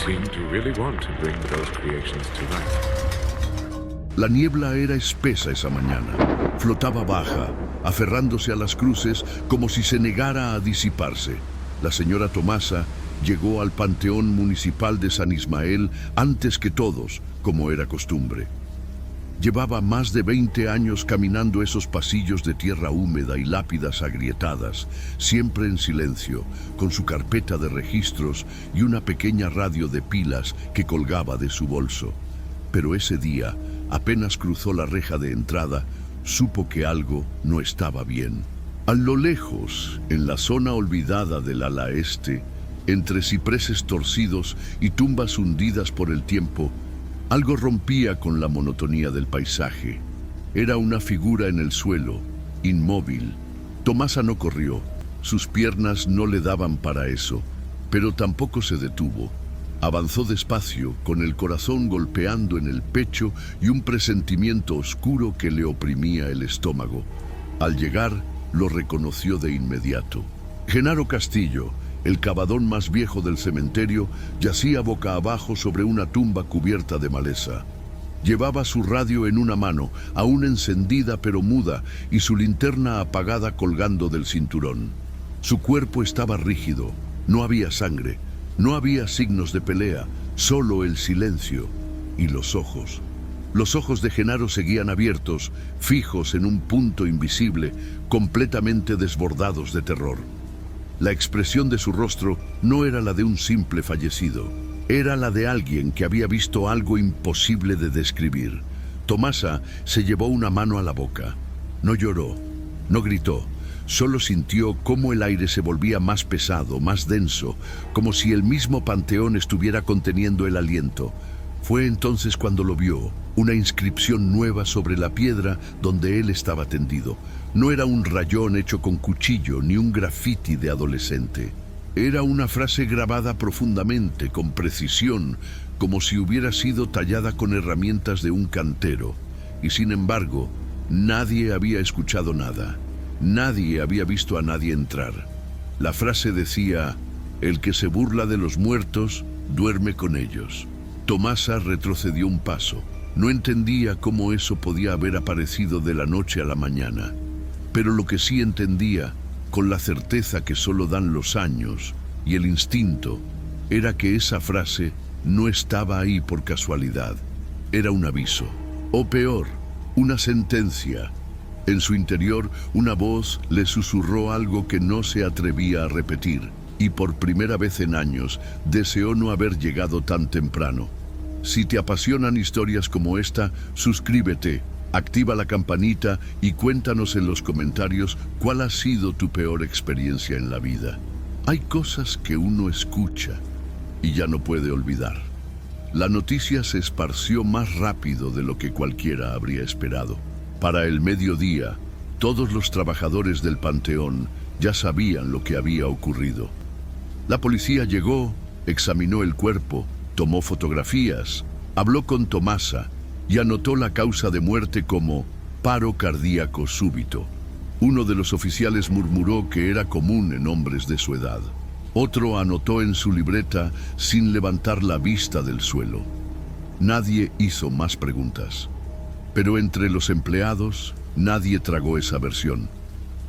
seem to really want to bring those creations to life. La niebla era espesa esa mañana. Flotaba baja, aferrándose a las cruces como si se negara a disiparse. La señora Tomasa llegó al Panteón Municipal de San Ismael antes que todos, como era costumbre. Llevaba más de 20 años caminando esos pasillos de tierra húmeda y lápidas agrietadas, siempre en silencio, con su carpeta de registros y una pequeña radio de pilas que colgaba de su bolso. Pero ese día, apenas cruzó la reja de entrada, supo que algo no estaba bien. A lo lejos, en la zona olvidada del ala este, entre cipreses torcidos y tumbas hundidas por el tiempo, algo rompía con la monotonía del paisaje. Era una figura en el suelo, inmóvil. Tomasa no corrió, sus piernas no le daban para eso, pero tampoco se detuvo. Avanzó despacio, con el corazón golpeando en el pecho y un presentimiento oscuro que le oprimía el estómago. Al llegar, lo reconoció de inmediato. Genaro Castillo, el cavadón más viejo del cementerio, yacía boca abajo sobre una tumba cubierta de maleza. Llevaba su radio en una mano, aún encendida pero muda, y su linterna apagada colgando del cinturón. Su cuerpo estaba rígido, no había sangre, no había signos de pelea, solo el silencio y los ojos. Los ojos de Genaro seguían abiertos, fijos en un punto invisible, completamente desbordados de terror. La expresión de su rostro no era la de un simple fallecido, era la de alguien que había visto algo imposible de describir. Tomasa se llevó una mano a la boca. No lloró, no gritó, solo sintió cómo el aire se volvía más pesado, más denso, como si el mismo panteón estuviera conteniendo el aliento. Fue entonces cuando lo vio, una inscripción nueva sobre la piedra donde él estaba tendido. No era un rayón hecho con cuchillo ni un grafiti de adolescente. Era una frase grabada profundamente, con precisión, como si hubiera sido tallada con herramientas de un cantero. Y sin embargo, nadie había escuchado nada. Nadie había visto a nadie entrar. La frase decía: "El que se burla de los muertos, duerme con ellos". Tomasa retrocedió un paso. No entendía cómo eso podía haber aparecido de la noche a la mañana. Pero lo que sí entendía, con la certeza que solo dan los años y el instinto, era que esa frase no estaba ahí por casualidad. Era un aviso, o peor, una sentencia. En su interior, una voz le susurró algo que no se atrevía a repetir, y por primera vez en años deseó no haber llegado tan temprano. Si te apasionan historias como esta, suscríbete, activa la campanita y cuéntanos en los comentarios cuál ha sido tu peor experiencia en la vida. Hay cosas que uno escucha y ya no puede olvidar. La noticia se esparció más rápido de lo que cualquiera habría esperado. Para el mediodía, todos los trabajadores del panteón ya sabían lo que había ocurrido. La policía llegó, examinó el cuerpo, tomó fotografías, habló con Tomasa y anotó la causa de muerte como paro cardíaco súbito. Uno de los oficiales murmuró que era común en hombres de su edad. Otro anotó en su libreta sin levantar la vista del suelo. Nadie hizo más preguntas. Pero entre los empleados, nadie tragó esa versión.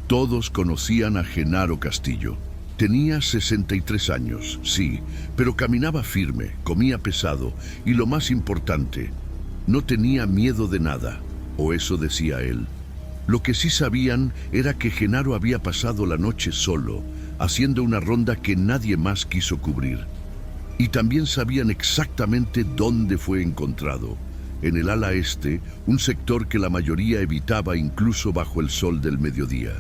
Todos conocían a Genaro Castillo. Tenía 63 años, sí, pero caminaba firme, comía pesado y lo más importante, no tenía miedo de nada, o eso decía él. Lo que sí sabían era que Genaro había pasado la noche solo, haciendo una ronda que nadie más quiso cubrir. Y también sabían exactamente dónde fue encontrado, en el ala este, un sector que la mayoría evitaba incluso bajo el sol del mediodía.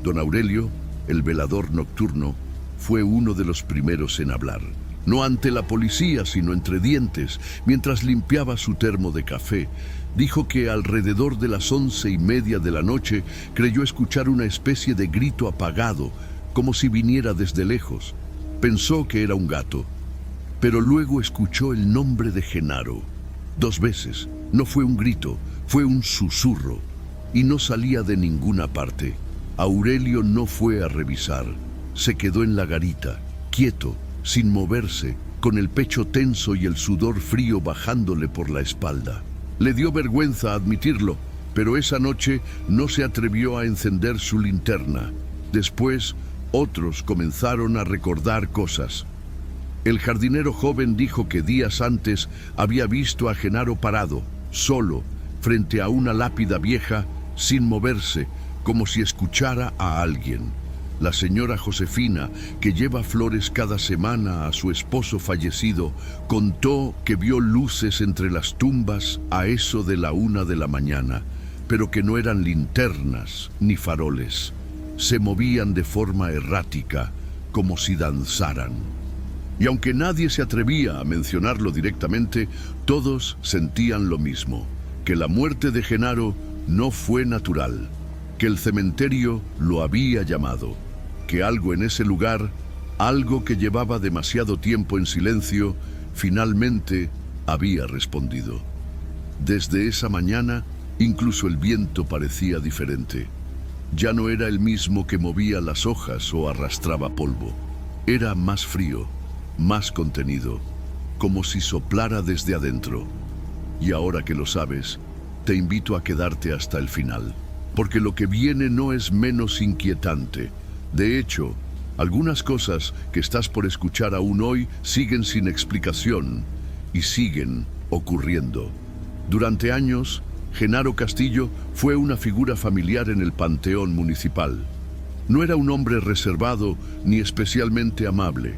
Don Aurelio, el velador nocturno, fue uno de los primeros en hablar. No ante la policía, sino entre dientes, mientras limpiaba su termo de café. Dijo que alrededor de las 11:30 de la noche creyó escuchar una especie de grito apagado, como si viniera desde lejos. Pensó que era un gato, pero luego escuchó el nombre de Genaro. 2 veces. No fue un grito, fue un susurro, y no salía de ninguna parte. Aurelio no fue a revisar, se quedó en la garita, quieto, sin moverse, con el pecho tenso y el sudor frío bajándole por la espalda. Le dio vergüenza admitirlo, pero esa noche no se atrevió a encender su linterna. Después, otros comenzaron a recordar cosas. El jardinero joven dijo que días antes había visto a Genaro parado, solo, frente a una lápida vieja, sin moverse, como si escuchara a alguien. La señora Josefina, que lleva flores cada semana a su esposo fallecido, contó que vio luces entre las tumbas a eso de la 1 de la mañana, pero que no eran linternas ni faroles. Se movían de forma errática, como si danzaran. Y aunque nadie se atrevía a mencionarlo directamente, todos sentían lo mismo, que la muerte de Genaro no fue natural, que el cementerio lo había llamado, que algo en ese lugar, algo que llevaba demasiado tiempo en silencio, finalmente había respondido. Desde esa mañana, incluso el viento parecía diferente. Ya no era el mismo que movía las hojas o arrastraba polvo. Era más frío, más contenido, como si soplara desde adentro. Y ahora que lo sabes, te invito a quedarte hasta el final, porque lo que viene no es menos inquietante. De hecho, algunas cosas que estás por escuchar aún hoy siguen sin explicación y siguen ocurriendo. Durante años, Genaro Castillo fue una figura familiar en el panteón municipal. No era un hombre reservado ni especialmente amable.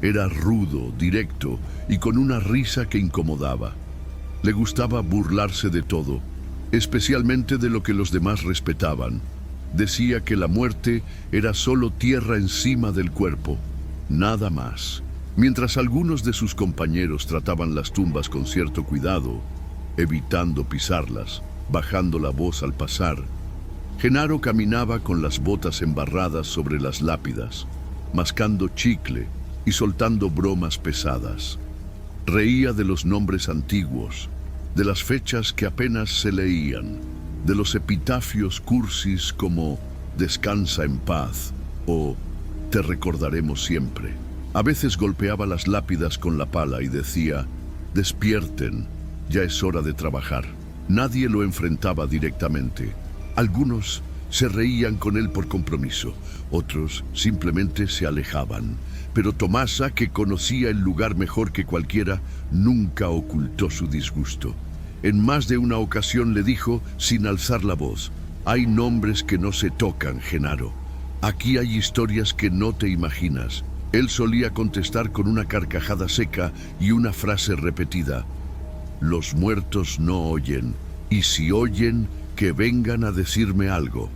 Era rudo, directo y con una risa que incomodaba. Le gustaba burlarse de todo, especialmente de lo que los demás respetaban. Decía que la muerte era solo tierra encima del cuerpo, nada más. Mientras algunos de sus compañeros trataban las tumbas con cierto cuidado, evitando pisarlas, bajando la voz al pasar, Genaro caminaba con las botas embarradas sobre las lápidas, mascando chicle y soltando bromas pesadas. Reía de los nombres antiguos, de las fechas que apenas se leían, de los epitafios cursis como «Descansa en paz» o «Te recordaremos siempre». A veces golpeaba las lápidas con la pala y decía «Despierten, ya es hora de trabajar». Nadie lo enfrentaba directamente. Algunos se reían con él por compromiso, otros simplemente se alejaban. Pero Tomasa, que conocía el lugar mejor que cualquiera, nunca ocultó su disgusto. En más de una ocasión le dijo, sin alzar la voz, «Hay nombres que no se tocan, Genaro. Aquí hay historias que no te imaginas». Él solía contestar con una carcajada seca y una frase repetida, «Los muertos no oyen, y si oyen, que vengan a decirme algo».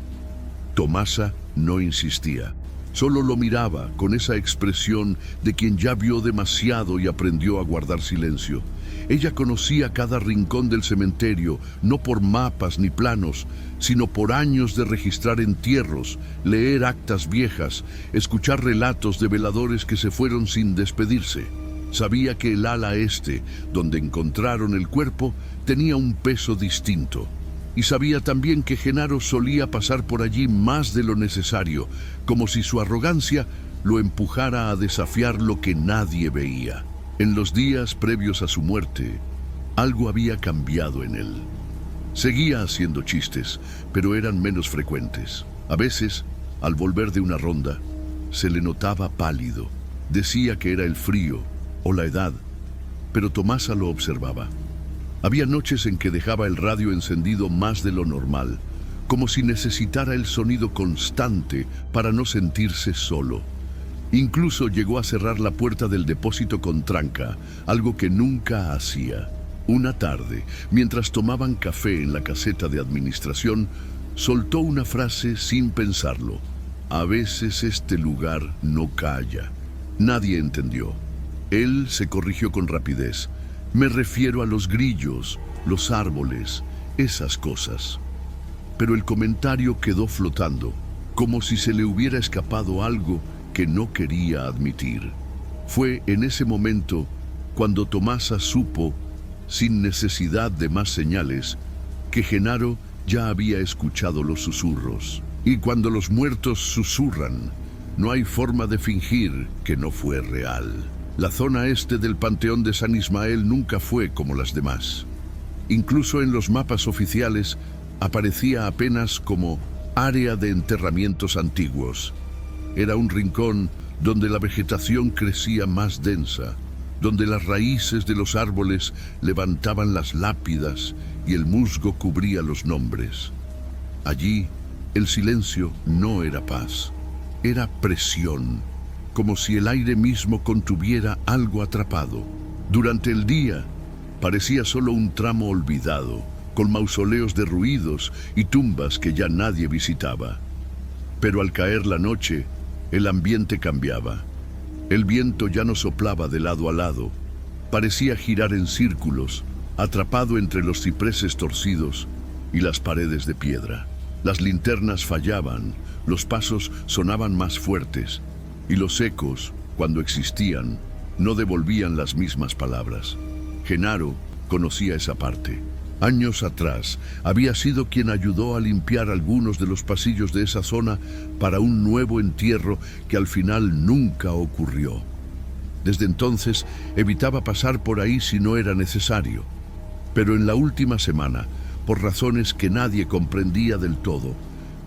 Tomasa no insistía. Solo lo miraba con esa expresión de quien ya vio demasiado y aprendió a guardar silencio. Ella conocía cada rincón del cementerio, no por mapas ni planos, sino por años de registrar entierros, leer actas viejas, escuchar relatos de veladores que se fueron sin despedirse. Sabía que el ala este, donde encontraron el cuerpo, tenía un peso distinto. Y sabía también que Genaro solía pasar por allí más de lo necesario, como si su arrogancia lo empujara a desafiar lo que nadie veía. En los días previos a su muerte, algo había cambiado en él. Seguía haciendo chistes, pero eran menos frecuentes. A veces, al volver de una ronda, se le notaba pálido. Decía que era el frío o la edad, pero Tomasa lo observaba. Había noches en que dejaba el radio encendido más de lo normal, como si necesitara el sonido constante para no sentirse solo. Incluso llegó a cerrar la puerta del depósito con tranca, algo que nunca hacía. Una tarde, mientras tomaban café en la caseta de administración, soltó una frase sin pensarlo. «A veces este lugar no calla». Nadie entendió. Él se corrigió con rapidez. «Me refiero a los grillos, los árboles, esas cosas». Pero el comentario quedó flotando, como si se le hubiera escapado algo que no quería admitir. Fue en ese momento cuando Tomasa supo, sin necesidad de más señales, que Genaro ya había escuchado los susurros. Y cuando los muertos susurran, No hay forma de fingir que no fue real. La zona este del Panteón de San Ismael nunca fue como las demás. Incluso en los mapas oficiales aparecía apenas como área de enterramientos antiguos. Era un rincón donde la vegetación crecía más densa, donde las raíces de los árboles levantaban las lápidas y el musgo cubría los nombres. Allí, el silencio no era paz, era presión, como si el aire mismo contuviera algo atrapado. Durante el día, parecía solo un tramo olvidado, con mausoleos derruidos y tumbas que ya nadie visitaba. Pero al caer la noche, el ambiente cambiaba. El viento ya no soplaba de lado a lado, parecía girar en círculos, atrapado entre los cipreses torcidos y las paredes de piedra. Las linternas fallaban, los pasos sonaban más fuertes, y los ecos, cuando existían, no devolvían las mismas palabras. Genaro conocía esa parte. Años atrás, había sido quien ayudó a limpiar algunos de los pasillos de esa zona para un nuevo entierro que al final nunca ocurrió. Desde entonces, evitaba pasar por ahí si no era necesario. Pero en la última semana, por razones que nadie comprendía del todo,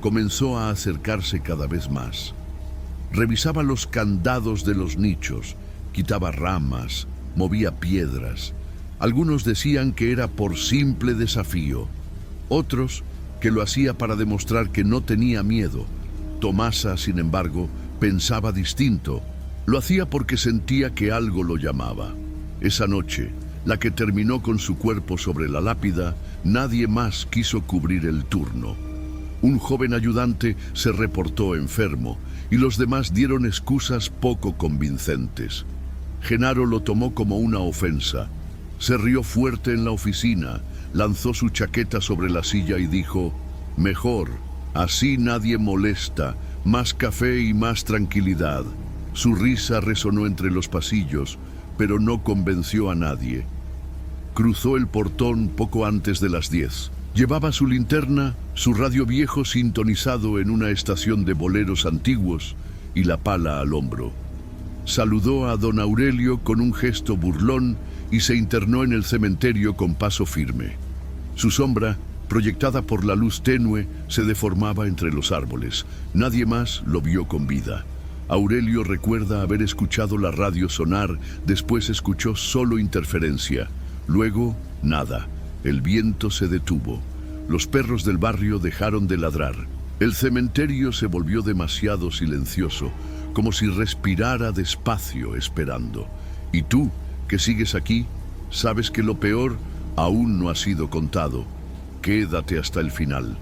comenzó a acercarse cada vez más. Revisaba los candados de los nichos, quitaba ramas, movía piedras. Algunos decían que era por simple desafío, otros que lo hacía para demostrar que no tenía miedo. Tomasa, sin embargo, pensaba distinto. Lo hacía porque sentía que algo lo llamaba. Esa noche, la que terminó con su cuerpo sobre la lápida, nadie más quiso cubrir el turno. Un joven ayudante se reportó enfermo y los demás dieron excusas poco convincentes. Genaro lo tomó como una ofensa. Se rió fuerte en la oficina, lanzó su chaqueta sobre la silla y dijo: «Mejor, así nadie molesta, más café y más tranquilidad». Su risa resonó entre los pasillos, pero no convenció a nadie. Cruzó el portón poco antes de las 10. Llevaba su linterna, su radio viejo sintonizado en una estación de boleros antiguos y la pala al hombro. Saludó a don Aurelio con un gesto burlón y se internó en el cementerio con paso firme. Su sombra, proyectada por la luz tenue, se deformaba entre los árboles. Nadie más lo vio con vida. Aurelio recuerda haber escuchado la radio sonar, después escuchó solo interferencia. Luego, nada. El viento se detuvo. Los perros del barrio dejaron de ladrar. El cementerio se volvió demasiado silencioso, como si respirara despacio esperando. Y tú, que sigues aquí, sabes que lo peor aún no ha sido contado. Quédate hasta el final.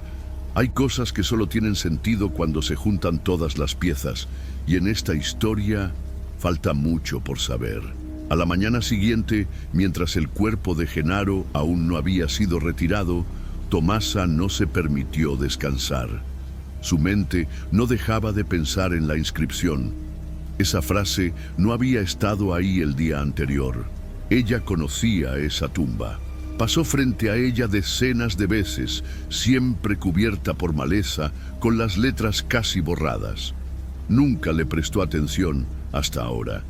Hay cosas que solo tienen sentido cuando se juntan todas las piezas, y en esta historia falta mucho por saber. A la mañana siguiente, mientras el cuerpo de Genaro aún no había sido retirado, Tomasa no se permitió descansar. Su mente no dejaba de pensar en la inscripción. Esa frase no había estado ahí el día anterior. Ella conocía esa tumba. Pasó frente a ella decenas de veces, siempre cubierta por maleza, con las letras casi borradas. Nunca le prestó atención hasta ahora.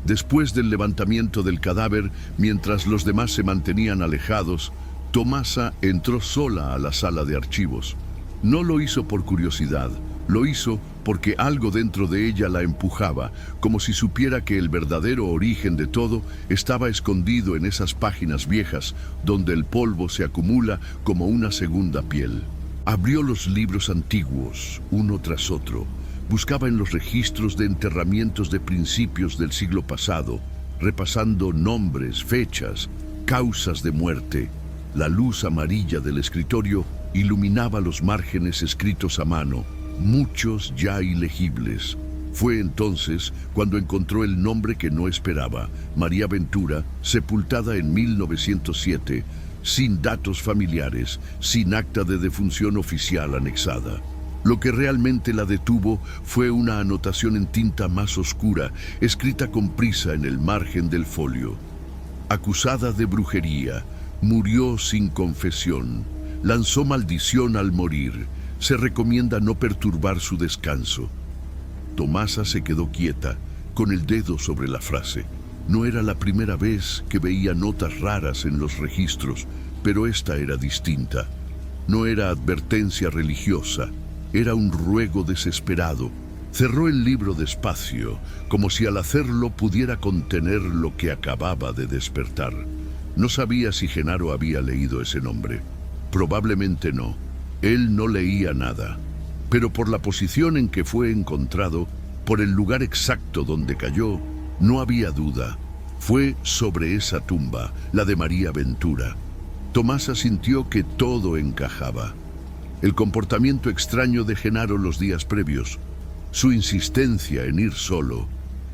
Después del levantamiento del cadáver, mientras los demás se mantenían alejados, Tomasa entró sola a la sala de archivos. No lo hizo por curiosidad, lo hizo porque algo dentro de ella la empujaba, como si supiera que el verdadero origen de todo estaba escondido en esas páginas viejas, donde el polvo se acumula como una segunda piel. Abrió los libros antiguos, uno tras otro. Buscaba en los registros de enterramientos de principios del siglo pasado, repasando nombres, fechas, causas de muerte. La luz amarilla del escritorio iluminaba los márgenes escritos a mano, muchos ya ilegibles. Fue entonces cuando encontró el nombre que no esperaba: María Ventura, sepultada en 1907, sin datos familiares, sin acta de defunción oficial anexada. Lo que realmente la detuvo fue una anotación en tinta más oscura, escrita con prisa en el margen del folio. Acusada de brujería, murió sin confesión. Lanzó maldición al morir. Se recomienda no perturbar su descanso. Tomasa se quedó quieta, con el dedo sobre la frase. No era la primera vez que veía notas raras en los registros, pero esta era distinta. No era advertencia religiosa, era un ruego desesperado. Cerró el libro despacio, como si al hacerlo pudiera contener lo que acababa de despertar. No sabía si Genaro había leído ese nombre. Probablemente no. Él no leía nada. Pero por la posición en que fue encontrado, por el lugar exacto donde cayó, no había duda. Fue sobre esa tumba, la de María Ventura. Tomasa sintió que todo encajaba. El comportamiento extraño de Genaro los días previos, su insistencia en ir solo,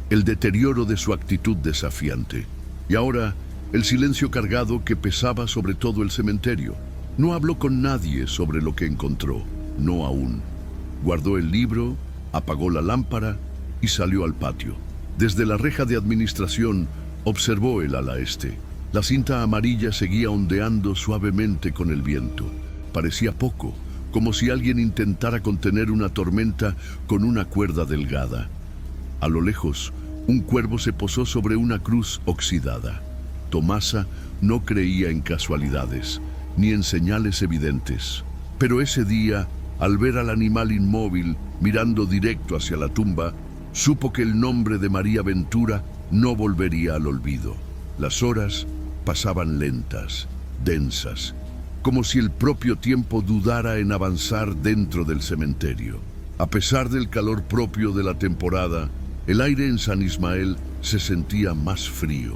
el deterioro de su actitud desafiante. Y ahora, el silencio cargado que pesaba sobre todo el cementerio. No habló con nadie sobre lo que encontró, no aún. Guardó el libro, apagó la lámpara y salió al patio. Desde la reja de administración observó el ala este. La cinta amarilla seguía ondeando suavemente con el viento. Parecía poco, como si alguien intentara contener una tormenta con una cuerda delgada. A lo lejos, un cuervo se posó sobre una cruz oxidada. Tomasa no creía en casualidades, ni en señales evidentes. Pero ese día, al ver al animal inmóvil mirando directo hacia la tumba, supo que el nombre de María Ventura no volvería al olvido. Las horas pasaban lentas, densas, como si el propio tiempo dudara en avanzar dentro del cementerio. A pesar del calor propio de la temporada, el aire en San Ismael se sentía más frío,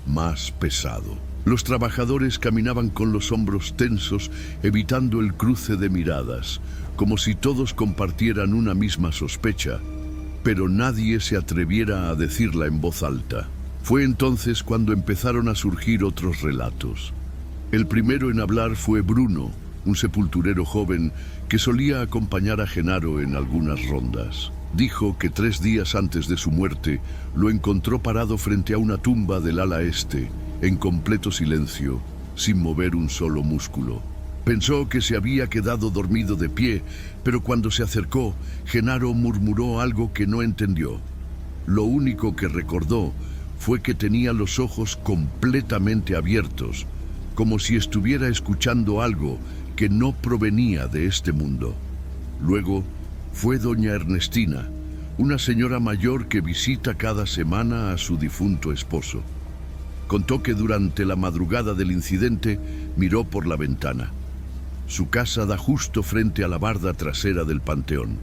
más pesado. Los trabajadores caminaban con los hombros tensos, evitando el cruce de miradas, como si todos compartieran una misma sospecha, pero nadie se atreviera a decirla en voz alta. Fue entonces cuando empezaron a surgir otros relatos. El primero en hablar fue Bruno, un sepulturero joven que solía acompañar a Genaro en algunas rondas. Dijo que 3 días antes de su muerte lo encontró parado frente a una tumba del ala este, en completo silencio, sin mover un solo músculo. Pensó que se había quedado dormido de pie, pero cuando se acercó, Genaro murmuró algo que no entendió. Lo único que recordó fue que tenía los ojos completamente abiertos, como si estuviera escuchando algo que no provenía de este mundo. Luego fue doña Ernestina, una señora mayor que visita cada semana a su difunto esposo. Contó que durante la madrugada del incidente miró por la ventana. Su casa da justo frente a la barda trasera del panteón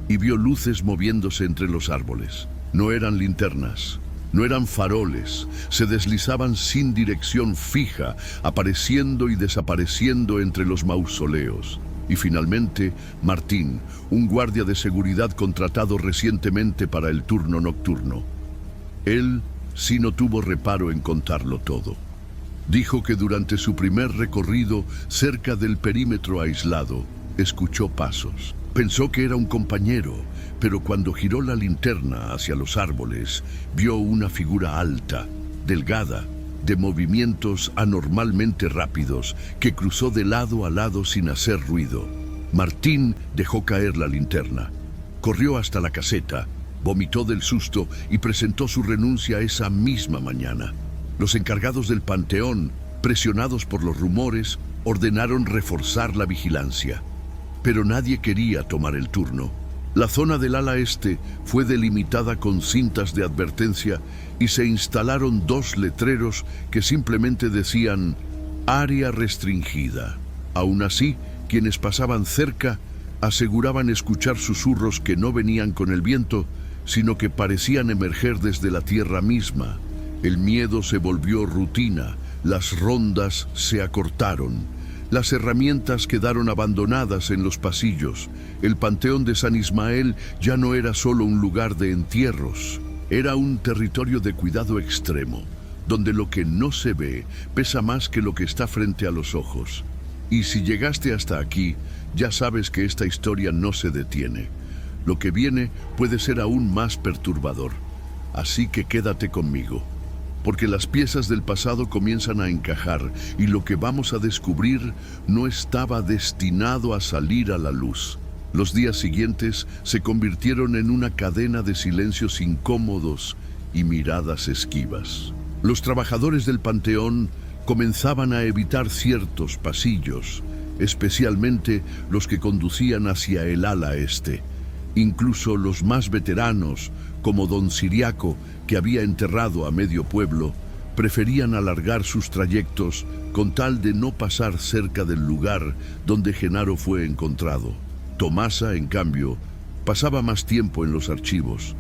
y vio luces moviéndose entre los árboles. No eran linternas, no eran faroles, se deslizaban sin dirección fija, apareciendo y desapareciendo entre los mausoleos. Y finalmente, Martín, un guardia de seguridad contratado recientemente para el turno nocturno. Él sí no tuvo reparo en contarlo todo. Dijo que durante su primer recorrido cerca del perímetro aislado, escuchó pasos. Pensó que era un compañero, pero cuando giró la linterna hacia los árboles, vio una figura alta, delgada, de movimientos anormalmente rápidos, que cruzó de lado a lado sin hacer ruido. Martín dejó caer la linterna. Corrió hasta la caseta, vomitó del susto y presentó su renuncia esa misma mañana. Los encargados del panteón, presionados por los rumores, ordenaron reforzar la vigilancia. Pero nadie quería tomar el turno. La zona del ala este fue delimitada con cintas de advertencia y se instalaron 2 letreros que simplemente decían «Área restringida». Aún así, quienes pasaban cerca aseguraban escuchar susurros que no venían con el viento, sino que parecían emerger desde la tierra misma. El miedo se volvió rutina, las rondas se acortaron. Las herramientas quedaron abandonadas en los pasillos. El panteón de San Ismael ya no era solo un lugar de entierros. Era un territorio de cuidado extremo, donde lo que no se ve pesa más que lo que está frente a los ojos. Y si llegaste hasta aquí, ya sabes que esta historia no se detiene. Lo que viene puede ser aún más perturbador. Así que quédate conmigo, porque las piezas del pasado comienzan a encajar y lo que vamos a descubrir no estaba destinado a salir a la luz. Los días siguientes se convirtieron en una cadena de silencios incómodos y miradas esquivas. Los trabajadores del panteón comenzaban a evitar ciertos pasillos, especialmente los que conducían hacia el ala este. Incluso los más veteranos, como don Ciriaco, que había enterrado a medio pueblo, preferían alargar sus trayectos con tal de no pasar cerca del lugar donde Genaro fue encontrado. Tomasa, en cambio, pasaba más tiempo en los archivos.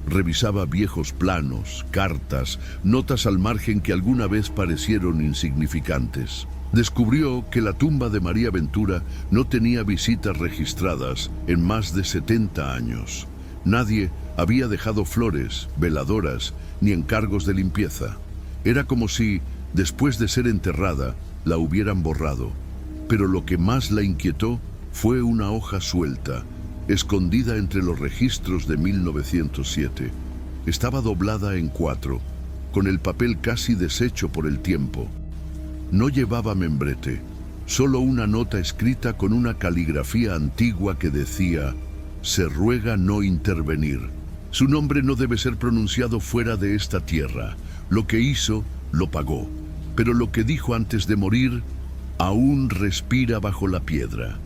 Revisaba viejos planos, cartas, notas al margen que alguna vez parecieron insignificantes. Descubrió que la tumba de María Ventura no tenía visitas registradas en más de 70 años. Nadie había dejado flores, veladoras, ni encargos de limpieza. Era como si, después de ser enterrada, la hubieran borrado. Pero lo que más la inquietó fue una hoja suelta, escondida entre los registros de 1907. Estaba doblada en 4, con el papel casi deshecho por el tiempo. No llevaba membrete, solo una nota escrita con una caligrafía antigua que decía: «Se ruega no intervenir. Su nombre no debe ser pronunciado fuera de esta tierra. Lo que hizo, lo pagó. Pero lo que dijo antes de morir, aún respira bajo la piedra».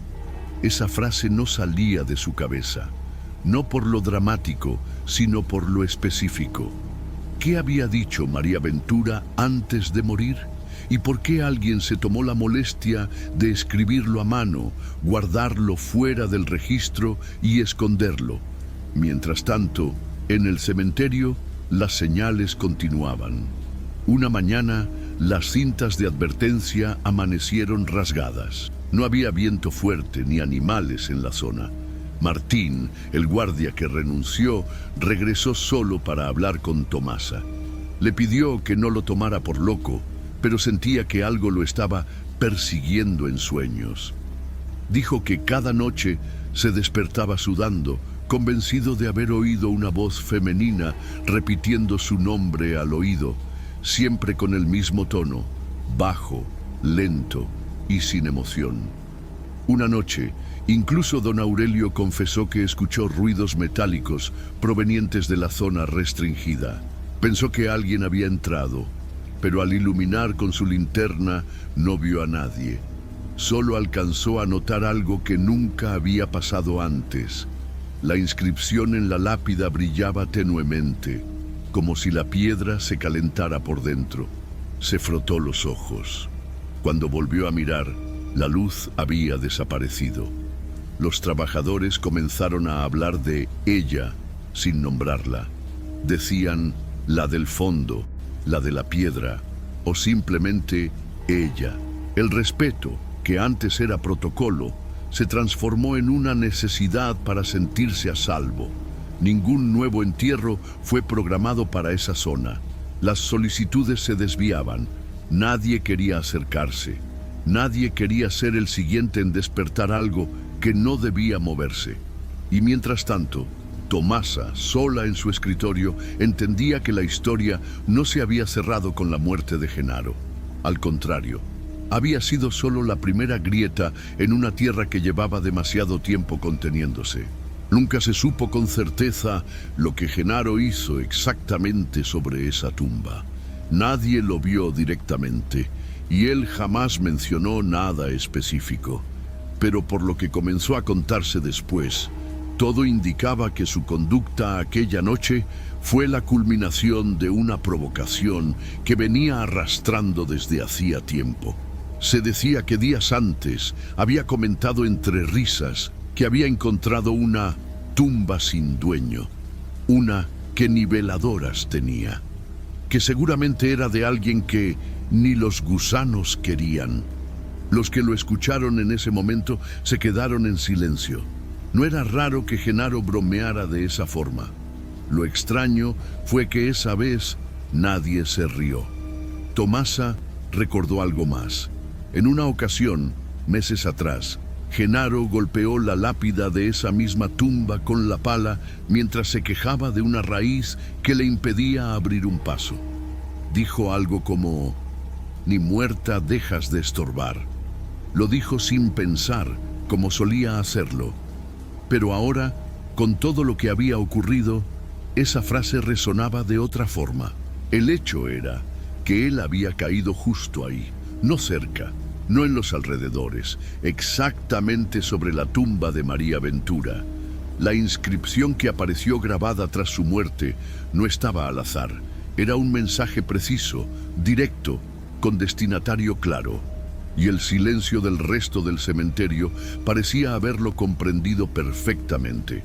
Esa frase no salía de su cabeza, no por lo dramático, sino por lo específico. ¿Qué había dicho María Ventura antes de morir? ¿Y por qué alguien se tomó la molestia de escribirlo a mano, guardarlo fuera del registro y esconderlo? Mientras tanto, en el cementerio, las señales continuaban. Una mañana, las cintas de advertencia amanecieron rasgadas. No había viento fuerte ni animales en la zona. Martín, el guardia que renunció, regresó solo para hablar con Tomasa. Le pidió que no lo tomara por loco, pero sentía que algo lo estaba persiguiendo en sueños. Dijo que cada noche se despertaba sudando, convencido de haber oído una voz femenina repitiendo su nombre al oído, siempre con el mismo tono, bajo, lento y sin emoción. Una noche, incluso don Aurelio confesó que escuchó ruidos metálicos provenientes de la zona restringida. Pensó que alguien había entrado, pero al iluminar con su linterna no vio a nadie. Solo alcanzó a notar algo que nunca había pasado antes. La inscripción en la lápida brillaba tenuemente, como si la piedra se calentara por dentro. Se frotó los ojos. Cuando volvió a mirar, la luz había desaparecido. Los trabajadores comenzaron a hablar de ella, sin nombrarla. Decían la del fondo, la de la piedra, o simplemente ella. El respeto, que antes era protocolo, se transformó en una necesidad para sentirse a salvo. Ningún nuevo entierro fue programado para esa zona. Las solicitudes se desviaban. Nadie quería acercarse. Nadie quería ser el siguiente en despertar algo que no debía moverse. Y mientras tanto, Tomasa, sola en su escritorio, entendía que la historia no se había cerrado con la muerte de Genaro. Al contrario, había sido solo la primera grieta en una tierra que llevaba demasiado tiempo conteniéndose. Nunca se supo con certeza lo que Genaro hizo exactamente sobre esa tumba. Nadie lo vio directamente, y él jamás mencionó nada específico. Pero por lo que comenzó a contarse después, todo indicaba que su conducta aquella noche fue la culminación de una provocación que venía arrastrando desde hacía tiempo. Se decía que días antes había comentado entre risas que había encontrado una tumba sin dueño, una que ni veladoras tenía, que seguramente era de alguien que ni los gusanos querían. Los que lo escucharon en ese momento se quedaron en silencio. No era raro que Genaro bromeara de esa forma. Lo extraño fue que esa vez nadie se rió. Tomasa recordó algo más. En una ocasión, meses atrás, Genaro golpeó la lápida de esa misma tumba con la pala mientras se quejaba de una raíz que le impedía abrir un paso. Dijo algo como: «Ni muerta dejas de estorbar». Lo dijo sin pensar, como solía hacerlo. Pero ahora, con todo lo que había ocurrido, esa frase resonaba de otra forma. El hecho era que él había caído justo ahí, no cerca, no en los alrededores, exactamente sobre la tumba de María Ventura. La inscripción que apareció grabada tras su muerte no estaba al azar. Era un mensaje preciso, directo, con destinatario claro. Y el silencio del resto del cementerio parecía haberlo comprendido perfectamente.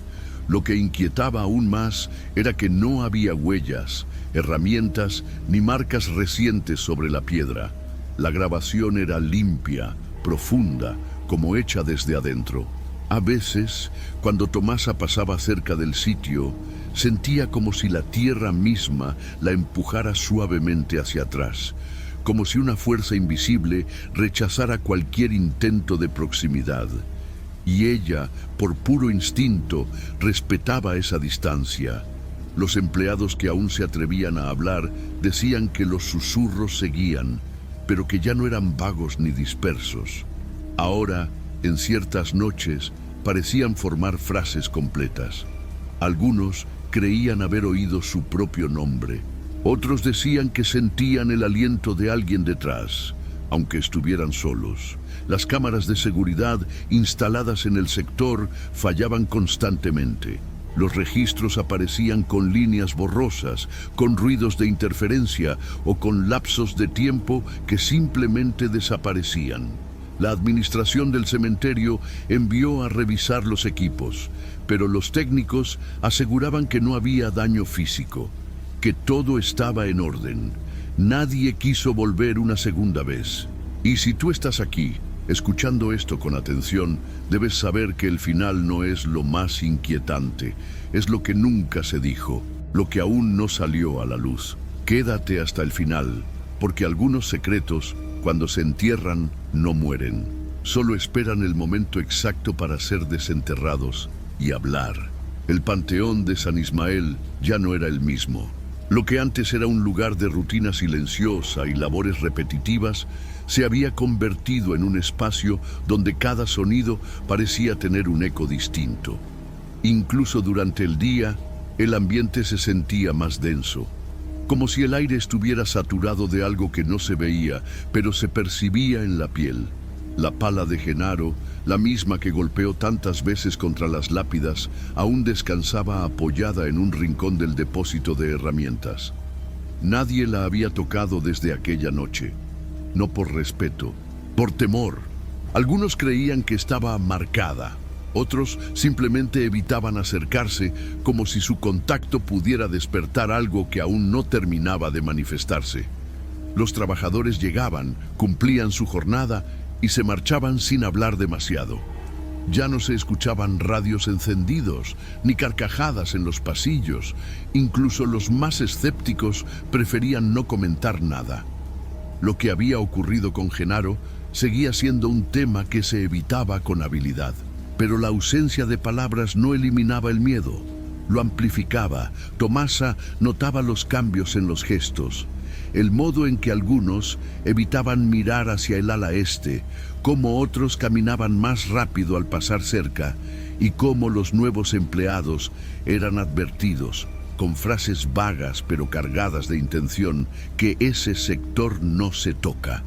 Lo que inquietaba aún más era que no había huellas, herramientas ni marcas recientes sobre la piedra. La grabación era limpia, profunda, como hecha desde adentro. A veces, cuando Tomasa pasaba cerca del sitio, sentía como si la tierra misma la empujara suavemente hacia atrás, como si una fuerza invisible rechazara cualquier intento de proximidad. Y ella, por puro instinto, respetaba esa distancia. Los empleados que aún se atrevían a hablar decían que los susurros seguían, pero que ya no eran vagos ni dispersos. Ahora, en ciertas noches, parecían formar frases completas. Algunos creían haber oído su propio nombre. Otros decían que sentían el aliento de alguien detrás, aunque estuvieran solos. Las cámaras de seguridad instaladas en el sector fallaban constantemente. Los registros aparecían con líneas borrosas, con ruidos de interferencia o con lapsos de tiempo que simplemente desaparecían. La administración del cementerio envió a revisar los equipos, pero los técnicos aseguraban que no había daño físico, que todo estaba en orden. Nadie quiso volver una segunda vez. Y si tú estás aquí, escuchando esto con atención, debes saber que el final no es lo más inquietante, es lo que nunca se dijo, lo que aún no salió a la luz. Quédate hasta el final, porque algunos secretos, cuando se entierran, no mueren. Solo esperan el momento exacto para ser desenterrados y hablar. El panteón de San Ismael ya no era el mismo. Lo que antes era un lugar de rutina silenciosa y labores repetitivas, se había convertido en un espacio donde cada sonido parecía tener un eco distinto. Incluso durante el día, el ambiente se sentía más denso, como si el aire estuviera saturado de algo que no se veía, pero se percibía en la piel. La pala de Genaro, la misma que golpeó tantas veces contra las lápidas, aún descansaba apoyada en un rincón del depósito de herramientas. Nadie la había tocado desde aquella noche. No por respeto, por temor. Algunos creían que estaba marcada. Otros simplemente evitaban acercarse, como si su contacto pudiera despertar algo que aún no terminaba de manifestarse. Los trabajadores llegaban, cumplían su jornada y se marchaban sin hablar demasiado. Ya no se escuchaban radios encendidos, ni carcajadas en los pasillos. Incluso los más escépticos preferían no comentar nada. Lo que había ocurrido con Genaro seguía siendo un tema que se evitaba con habilidad. Pero la ausencia de palabras no eliminaba el miedo, lo amplificaba. Tomasa notaba los cambios en los gestos, el modo en que algunos evitaban mirar hacia el ala este, cómo otros caminaban más rápido al pasar cerca, y cómo los nuevos empleados eran advertidos, con frases vagas pero cargadas de intención, que ese sector no se toca.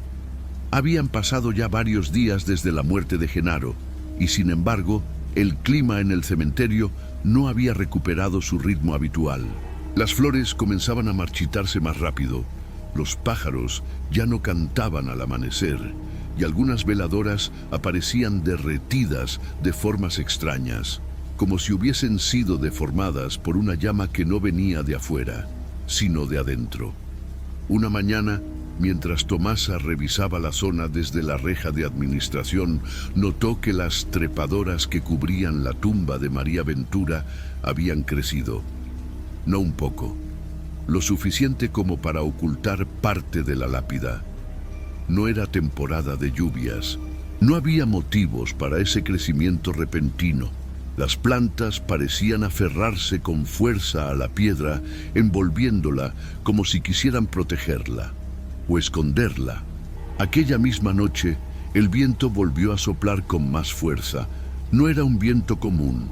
Habían pasado ya varios días desde la muerte de Genaro, y sin embargo, el clima en el cementerio no había recuperado su ritmo habitual. Las flores comenzaban a marchitarse más rápido, los pájaros ya no cantaban al amanecer, y algunas veladoras aparecían derretidas de formas extrañas, como si hubiesen sido deformadas por una llama que no venía de afuera, sino de adentro. Una mañana, mientras Tomasa revisaba la zona desde la reja de administración, notó que las trepadoras que cubrían la tumba de María Ventura habían crecido. No un poco, lo suficiente como para ocultar parte de la lápida. No era temporada de lluvias. No había motivos para ese crecimiento repentino. Las plantas parecían aferrarse con fuerza a la piedra, envolviéndola como si quisieran protegerla o esconderla. Aquella misma noche, el viento volvió a soplar con más fuerza. No era un viento común,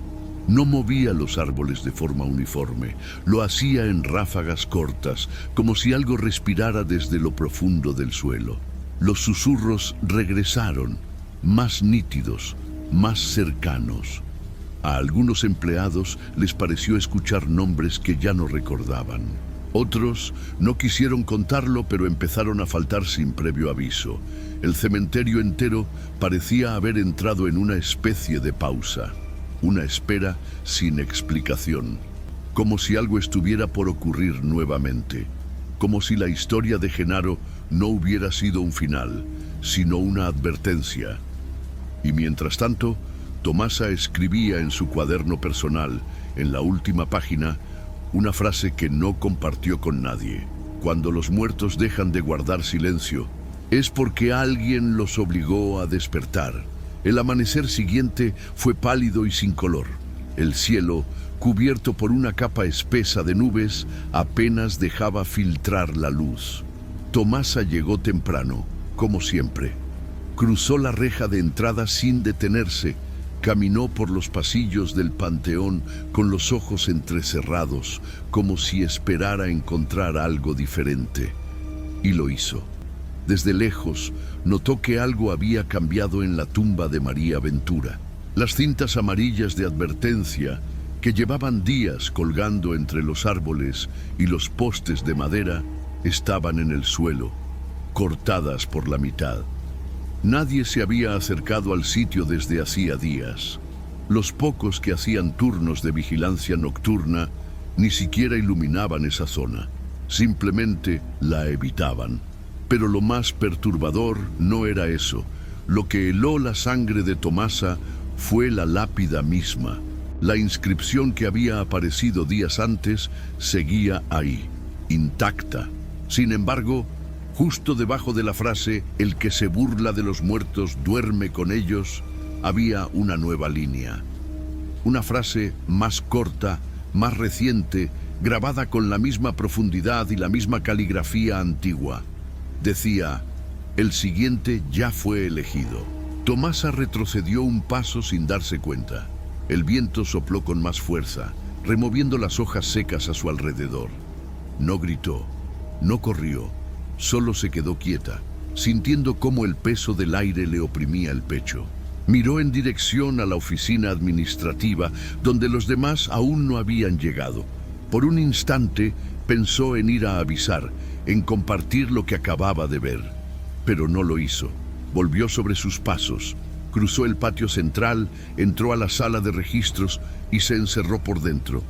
No movía los árboles de forma uniforme, lo hacía en ráfagas cortas, como si algo respirara desde lo profundo del suelo. Los susurros regresaron, más nítidos, más cercanos. A algunos empleados les pareció escuchar nombres que ya no recordaban. Otros no quisieron contarlo, pero empezaron a faltar sin previo aviso. El cementerio entero parecía haber entrado en una especie de pausa, una espera sin explicación, como si algo estuviera por ocurrir nuevamente, como si la historia de Genaro no hubiera sido un final, sino una advertencia. Y mientras tanto, Tomasa escribía en su cuaderno personal, en la última página, una frase que no compartió con nadie. Cuando los muertos dejan de guardar silencio, es porque alguien los obligó a despertar. El amanecer siguiente fue pálido y sin color. El cielo, cubierto por una capa espesa de nubes, apenas dejaba filtrar la luz. Tomasa llegó temprano, como siempre. Cruzó la reja de entrada sin detenerse. Caminó por los pasillos del panteón con los ojos entrecerrados, como si esperara encontrar algo diferente. Y lo hizo. Desde lejos, notó que algo había cambiado en la tumba de María Ventura. Las cintas amarillas de advertencia, que llevaban días colgando entre los árboles y los postes de madera, estaban en el suelo, cortadas por la mitad. Nadie se había acercado al sitio desde hacía días. Los pocos que hacían turnos de vigilancia nocturna ni siquiera iluminaban esa zona, simplemente la evitaban. Pero lo más perturbador no era eso. Lo que heló la sangre de Tomasa fue la lápida misma. La inscripción que había aparecido días antes seguía ahí, intacta. Sin embargo, justo debajo de la frase «El que se burla de los muertos duerme con ellos», había una nueva línea. Una frase más corta, más reciente, grabada con la misma profundidad y la misma caligrafía antigua. Decía: «El siguiente ya fue elegido». Tomasa retrocedió un paso sin darse cuenta. El viento sopló con más fuerza, removiendo las hojas secas a su alrededor. No gritó, no corrió. Solo se quedó quieta, sintiendo cómo el peso del aire le oprimía el pecho. Miró en dirección a la oficina administrativa, donde los demás aún no habían llegado. Por un instante pensó en ir a avisar, en compartir lo que acababa de ver. Pero no lo hizo. Volvió sobre sus pasos, cruzó el patio central, entró a la sala de registros y se encerró por dentro.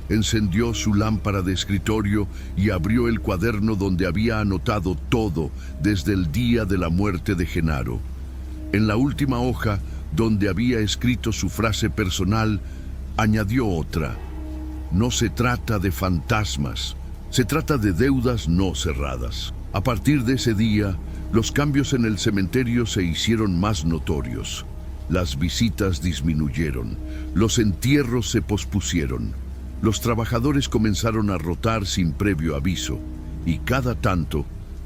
Encendió su lámpara de escritorio y abrió el cuaderno donde había anotado todo desde el día de la muerte de Genaro. En la última hoja, donde había escrito su frase personal, añadió otra: «No se trata de fantasmas, se trata de deudas no cerradas». A partir de ese día, los cambios en el cementerio se hicieron más notorios. Las visitas disminuyeron, los entierros se pospusieron. Los trabajadores comenzaron a rotar sin previo aviso, y cada tanto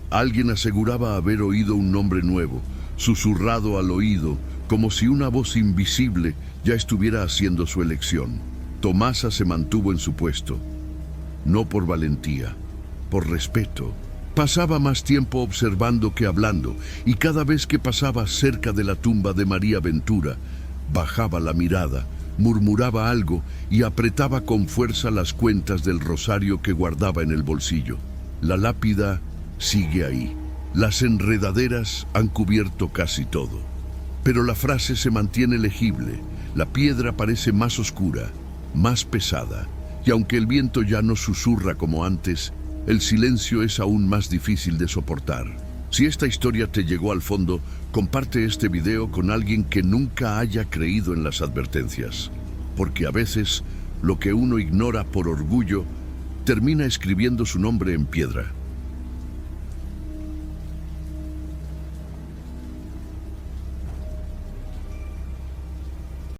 alguien aseguraba haber oído un nombre nuevo, susurrado al oído, como si una voz invisible ya estuviera haciendo su elección. Tomasa se mantuvo en su puesto, no por valentía, por respeto. Pasaba más tiempo observando que hablando, y cada vez que pasaba cerca de la tumba de María Ventura, bajaba la mirada, murmuraba algo y apretaba con fuerza las cuentas del rosario que guardaba en el bolsillo. La lápida sigue ahí. Las enredaderas han cubierto casi todo. Pero la frase se mantiene legible. La piedra parece más oscura, más pesada, y aunque el viento ya no susurra como antes, el silencio es aún más difícil de soportar. Si esta historia te llegó al fondo, comparte este video con alguien que nunca haya creído en las advertencias. Porque a veces, lo que uno ignora por orgullo, termina escribiendo su nombre en piedra.